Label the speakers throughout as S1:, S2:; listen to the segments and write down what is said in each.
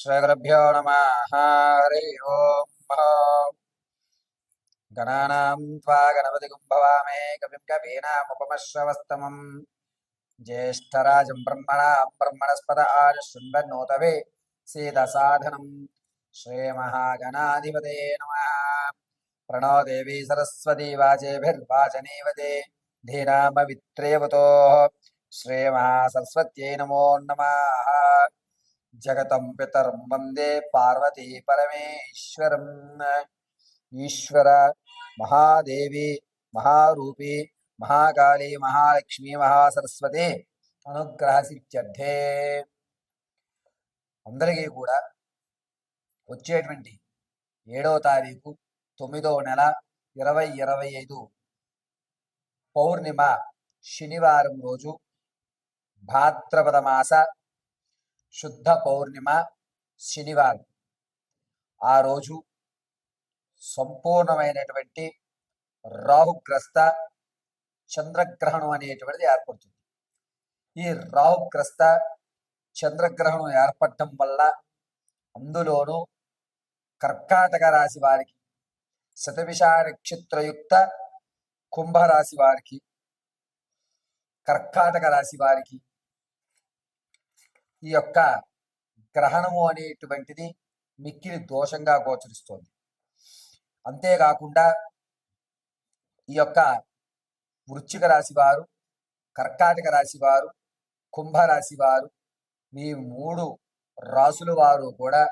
S1: శ్రీగురుభ్యో నమః. హరి ఓం. గణానాం త్వా గణపతిం భవామే కవిం కవీనాముపమశ్రవస్తమం జ్యేష్ఠరాజం బ్రహ్మణాం బ్రహ్మణస్పద ఆనుశృణ్వన్నోతవే సీదసాధనం. శ్రీమహాగణాధిపతయే నమః. ప్రణో దేవీ సరస్వతీ వాచేభిర్వాచనీవతే ధీనామవిత్రేవతో. శ్రీమహాసరస్వత్యై నమో నమః. జగతం పితరం వందే పార్వతీ పరమేశ్వరం. ఈశ్వర మహాదేవి మహారూపి మహాకాళి మహాలక్ష్మి మహాసరస్వతి అనుగ్రహ సిద్ధ్యర్థే. అందరికీ కూడా వచ్చేటువంటి 7వ తారీఖు 9వ నెల 2025 పౌర్ణిమ శనివారం రోజు భాద్రపద మాస శుద్ధ పౌర్ణిమ శనివారం. ఆ రోజు సంపూర్ణమైనటువంటి రాహుగ్రస్త చంద్రగ్రహణం అనేటువంటిది ఏర్పడుతుంది. ఈ రాహుగ్రస్త చంద్రగ్రహణం ఏర్పడటం వల్ల అందులోనూ కర్కాటక రాశి వారికి, శతభిష నక్షత్రయుక్త కుంభరాశి వారికి, కర్కాటక రాశి వారికి ఈ యొక్క గ్రహణము అనేటువంటిది మిక్కిలి దోషంగా గోచరిస్తోంది. అంతేకాకుండా ఈ యొక్క వృశ్చిక రాశి వారు, కర్కాటక రాశి వారు, కుంభరాశి వారు, ఈ 3 రాశుల వారు కూడా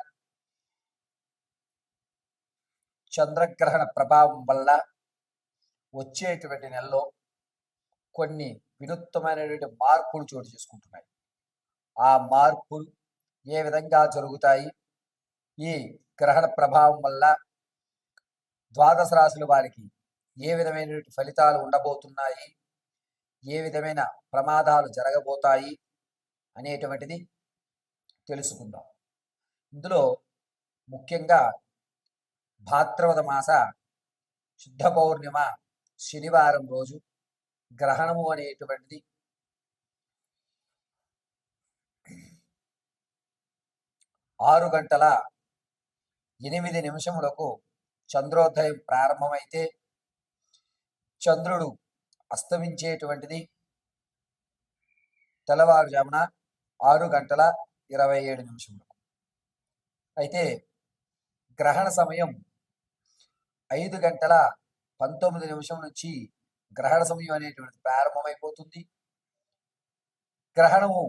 S1: చంద్రగ్రహణ ప్రభావం వల్ల వచ్చేటువంటి నెలలో కొన్ని వినూత్నమైనటువంటి మార్పులు చోటు చేసుకుంటున్నాయి. ఆ మార్పులు ఏ విధంగా జరుగుతాయి, ఈ గ్రహణ ప్రభావం వల్ల ద్వాదశ రాశుల వారికి ఏ విధమైనటువంటి ఫలితాలు ఉండబోతున్నాయి, ఏ విధమైన ప్రమాదాలు జరగబోతాయి అనేటువంటిది తెలుసుకుందాం. ఇందులో ముఖ్యంగా భాద్రపద మాస శుద్ధ పౌర్ణిమ శనివారం రోజు గ్రహణము అనేటువంటిది 6:08 చంద్రోదయం ప్రారంభమైతే చంద్రుడు అస్తమించేటువంటిది తెల్లవారుజామున 6:27. అయితే గ్రహణ సమయం 5:19 నుంచి గ్రహణ సమయం అనేటువంటిది ప్రారంభమైపోతుంది. గ్రహణము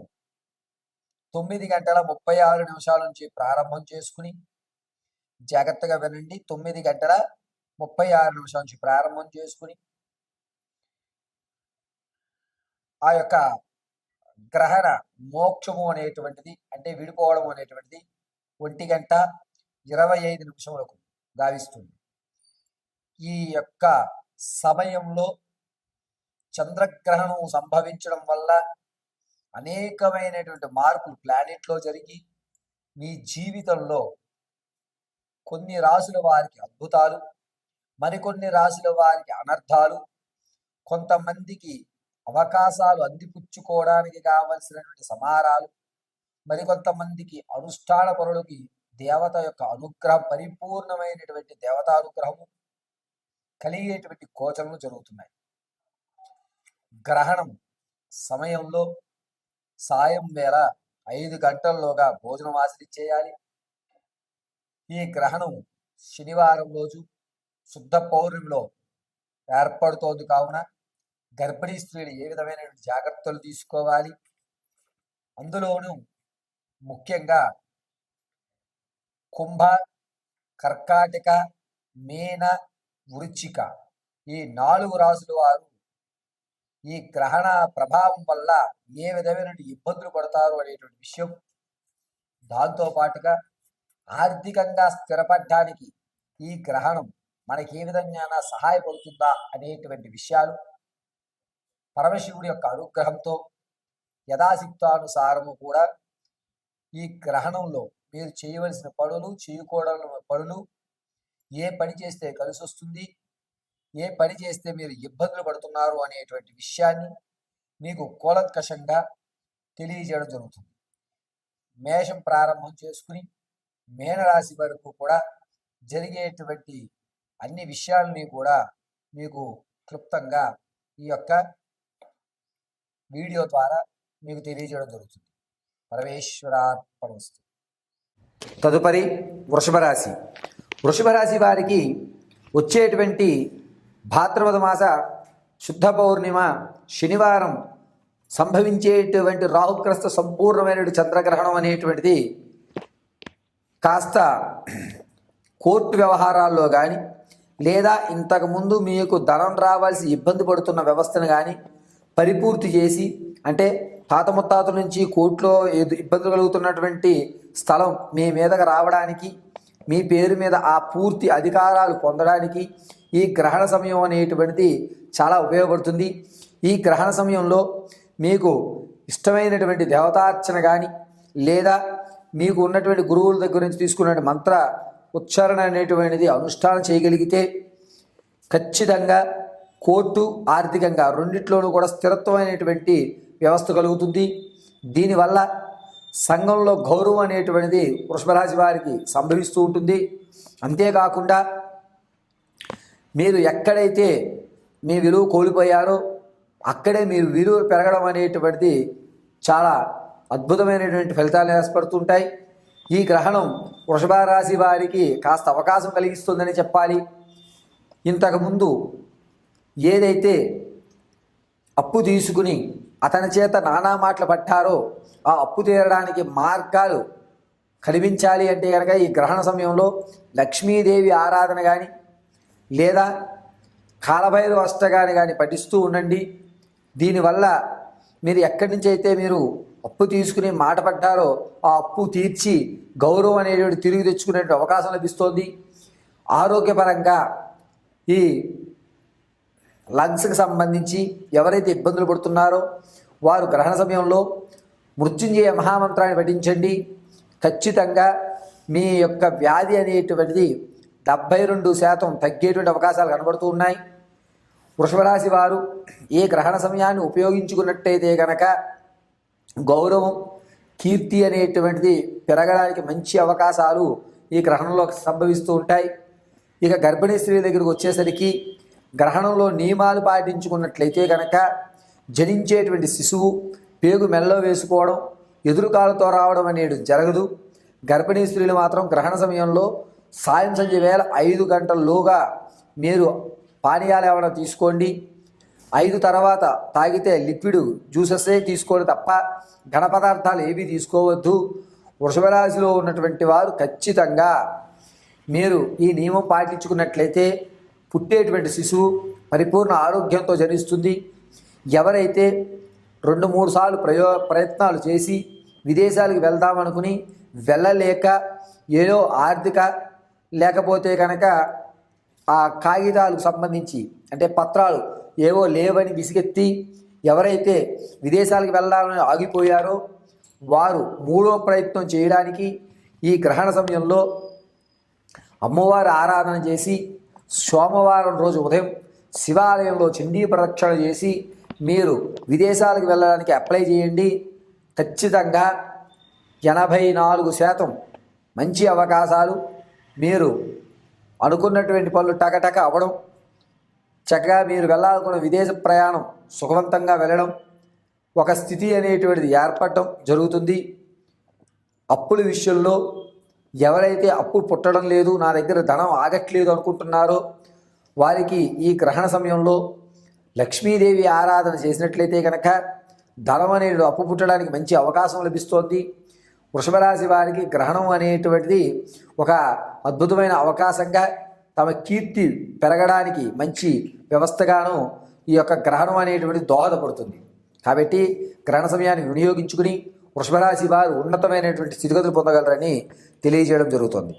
S1: 9:36 నుంచి ప్రారంభం చేసుకుని, జాగ్రత్తగా వినండి, 9:36 నుంచి ప్రారంభం చేసుకుని ఆ యొక్క గ్రహణ మోక్షము అనేటువంటిది, అంటే విడిపోవడం అనేటువంటిది 1:25 గావిస్తుంది. ఈ యొక్క సమయంలో చంద్రగ్రహణం సంభవించడం వల్ల అనేకమైనటువంటి మార్పులు ప్లానెట్లో జరిగి మీ జీవితంలో కొన్ని రాశుల వారికి అద్భుతాలు, మరికొన్ని రాశుల వారికి అనర్థాలు, కొంతమందికి అవకాశాలు అందిపుచ్చుకోవడానికి కావలసినటువంటి సమారాలు, మరికొంతమందికి అనుష్ఠాన పరులకి దేవత యొక్క అనుగ్రహం, పరిపూర్ణమైనటువంటి దేవతానుగ్రహము కలిగేటువంటి గోచరములు జరుగుతున్నాయి. గ్రహణం సమయంలో సాయం వేళ 5 గంటల్లోగా భోజనం ఆచరించేయాలి. ఈ గ్రహణం శనివారం రోజు శుద్ధ పౌర్ణమిలో ఏర్పడుతోంది కావున గర్భిణీ స్త్రీలు ఏ విధమైన జాగ్రత్తలు తీసుకోవాలి, అందులోనూ ముఖ్యంగా కుంభ, కర్కాటక, మీన, వృశ్చిక ఈ 4 రాశుల వారు ఈ గ్రహణ ప్రభావం వల్ల ఏ విధమైన ఇబ్బందులు పడతారు అనేటువంటి విషయం, దాంతో పాటుగా ఆర్థికంగా స్థిరపడడానికి ఈ గ్రహణం మనకి ఏ విధంగా సహాయపడుతుందా అనేటువంటి విషయాలు పరమశివుడి యొక్క అనుగ్రహంతో యథాశక్తానుసారము కూడా ఈ గ్రహణంలో మీరు చేయవలసిన పనులు, చేయకూడని పనులు, ఏ పని చేస్తే కలిసి వస్తుంది, ఏ పని చేస్తే మీరు ఇబ్బందులు పడుతున్నారు అనేటువంటి విషయాన్ని మీకు కూలంకషంగా తెలియజేయడం జరుగుతుంది. మేషం ప్రారంభం చేసుకుని మీనరాశి వరకు కూడా జరిగేటువంటి అన్ని విషయాలని కూడా మీకు క్లుప్తంగా ఈ యొక్క వీడియో ద్వారా మీకు తెలియజేయడం జరుగుతుంది. పరమేశ్వరార్పణమస్తు. తదుపరి వృషభ రాశి. వృషభ రాశి వారికి వచ్చేటువంటి భాద్రపద మాస శుద్ధ పౌర్ణిమ శనివారం సంభవించేటువంటి రాహుగ్రస్త సంపూర్ణమైనటువంటి చంద్రగ్రహణం అనేటువంటిది కాస్త కోర్టు వ్యవహారాల్లో కానీ లేదా ఇంతకుముందు మీకు ధనం రావాల్సి ఇబ్బంది పడుతున్న వ్యవస్థను కానీ పరిపూర్తి చేసి, అంటే తాత ముత్తాతల నుంచి కోర్టులో ఇబ్బందులు కలుగుతున్నటువంటి స్థలం మీ మీదకు రావడానికి, మీ పేరు మీద ఆ పూర్తి అధికారాలు పొందడానికి ఈ గ్రహణ సమయం అనేటువంటిది చాలా ఉపయోగపడుతుంది. ఈ గ్రహణ సమయంలో మీకు ఇష్టమైనటువంటి దేవతార్చన కానీ లేదా మీకు ఉన్నటువంటి గురువుల దగ్గర నుంచి తీసుకున్న మంత్ర ఉచ్చారణ అనేటువంటిది అనుష్ఠానం చేయగలిగితే ఖచ్చితంగా కోర్టు ఆర్థికంగా రెండిట్లోనూ కూడా స్థిరత్వమైనటువంటి వ్యవస్థ కలుగుతుంది. దీనివల్ల సంఘంలో గౌరవం అనేటువంటిది వృషభరాశి వారికి సంభవిస్తూ ఉంటుంది. అంతేకాకుండా మీరు ఎక్కడైతే మీ విలువ కోల్పోయారో అక్కడే మీరు విలువ పెరగడం అనేటువంటిది చాలా అద్భుతమైనటువంటి ఫలితాలు ఏర్పడుతుంటాయి. ఈ గ్రహణం వృషభ రాశి వారికి కాస్త అవకాశం కలిగిస్తుందని చెప్పాలి. ఇంతకుముందు ఏదైతే అప్పు తీసుకుని అతని చేత నానా మాటలు పట్టారో ఆ అప్పు తీరడానికి మార్గాలు కనిపించాలి అంటే కనుక ఈ గ్రహణ సమయంలో లక్ష్మీదేవి ఆరాధన కానీ లేదా కాలభైరవ అష్టకాన్ని కానీ పఠిస్తూ ఉండండి. దీనివల్ల మీరు ఎక్కడి నుంచి అయితే మీరు అప్పు తీసుకుని మాట పడ్డారో ఆ అప్పు తీర్చి గౌరవం అనేటువంటి తిరిగి తెచ్చుకునే అవకాశం లభిస్తోంది. ఆరోగ్యపరంగా ఈ లంగ్స్కి సంబంధించి ఎవరైతే ఇబ్బందులు పడుతున్నారో వారు గ్రహణ సమయంలో మృత్యుంజయ మహామంత్రాన్ని పఠించండి. ఖచ్చితంగా మీ యొక్క వ్యాధి అనేటువంటిది 72% తగ్గేటువంటి అవకాశాలు కనబడుతూ ఉన్నాయి. వృషభరాశి వారు ఏ గ్రహణ సమయాన్ని ఉపయోగించుకున్నట్టయితే కనుక గౌరవం కీర్తి అనేటువంటిది పెరగడానికి మంచి అవకాశాలు ఈ గ్రహణంలో సంభవిస్తూ ఉంటాయి. ఇక గర్భిణీ స్త్రీ దగ్గరకు వచ్చేసరికి గ్రహణంలో నియమాలు పాటించుకున్నట్లయితే కనుక జనించేటువంటి శిశువు పేగు మెల్లో వేసుకోవడం, ఎదురుకాలతో రావడం అనేది జరగదు. గర్భిణీ స్త్రీలు మాత్రం గ్రహణ సమయంలో సాయం సంధ్య వేళ 5 గంటల్లోగా మీరు పానీయాలు ఏమైనా తీసుకోండి. 5 తర్వాత తాగితే లిక్విడ్ జ్యూసెసే తీసుకోండి తప్ప ఘన పదార్థాలు ఏవి తీసుకోవద్దు. వృషభ రాశిలో ఉన్నటువంటి వారు ఖచ్చితంగా మీరు ఈ నియమం పాటించుకున్నట్లయితే పుట్టేటువంటి శిశువు పరిపూర్ణ ఆరోగ్యంతో జనిస్తుంది. ఎవరైతే 2-3 సార్లు ప్రయత్నాలు చేసి విదేశాలకు వెళ్దామనుకుని వెళ్ళలేక ఏదో ఆర్థిక లేకపోతే కనుక ఆ కాగితాలకు సంబంధించి అంటే పత్రాలు ఏవో లేవని విసిగెత్తి ఎవరైతే విదేశాలకు వెళ్ళాలని ఆగిపోయారో వారు 3వ ప్రయత్నం చేయడానికి ఈ గ్రహణ సమయంలో అమ్మవారి ఆరాధన చేసి సోమవారం రోజు ఉదయం శివాలయంలో చండీ ప్రదక్షిణ చేసి మీరు విదేశాలకు వెళ్ళడానికి అప్లై చేయండి. ఖచ్చితంగా 84% మంచి అవకాశాలు, మీరు అనుకున్నటువంటి పనులు టకటక అవ్వడం, చక్కగా మీరు వెళ్ళాలనుకున్న విదేశ ప్రయాణం సుఖవంతంగా వెళ్ళడం, ఒక స్థితి అనేటువంటిది ఏర్పడటం జరుగుతుంది. అప్పుల విషయంలో ఎవరైతే అప్పు పుట్టడం లేదు, నా దగ్గర ధనం ఆగట్లేదు అనుకుంటున్నారో వారికి ఈ గ్రహణ సమయంలో లక్ష్మీదేవి ఆరాధన చేసినట్లయితే కనుక ధనం అనేది అప్పు పుట్టడానికి మంచి అవకాశం లభిస్తోంది. వృషభ రాశి వారికి గ్రహణం అనేటువంటిది ఒక అద్భుతమైన అవకాశంగా, తమ కీర్తి పెరగడానికి మంచి వ్యవస్థగాను ఈ యొక్క గ్రహణం అనేటువంటిది దోహదపడుతుంది. కాబట్టి గ్రహణ సమయాన్ని వినియోగించుకుని వృషభ రాశి వారు ఉన్నతమైనటువంటి స్థితిగతులు పొందగలరని తెలియజేయడం జరుగుతుంది.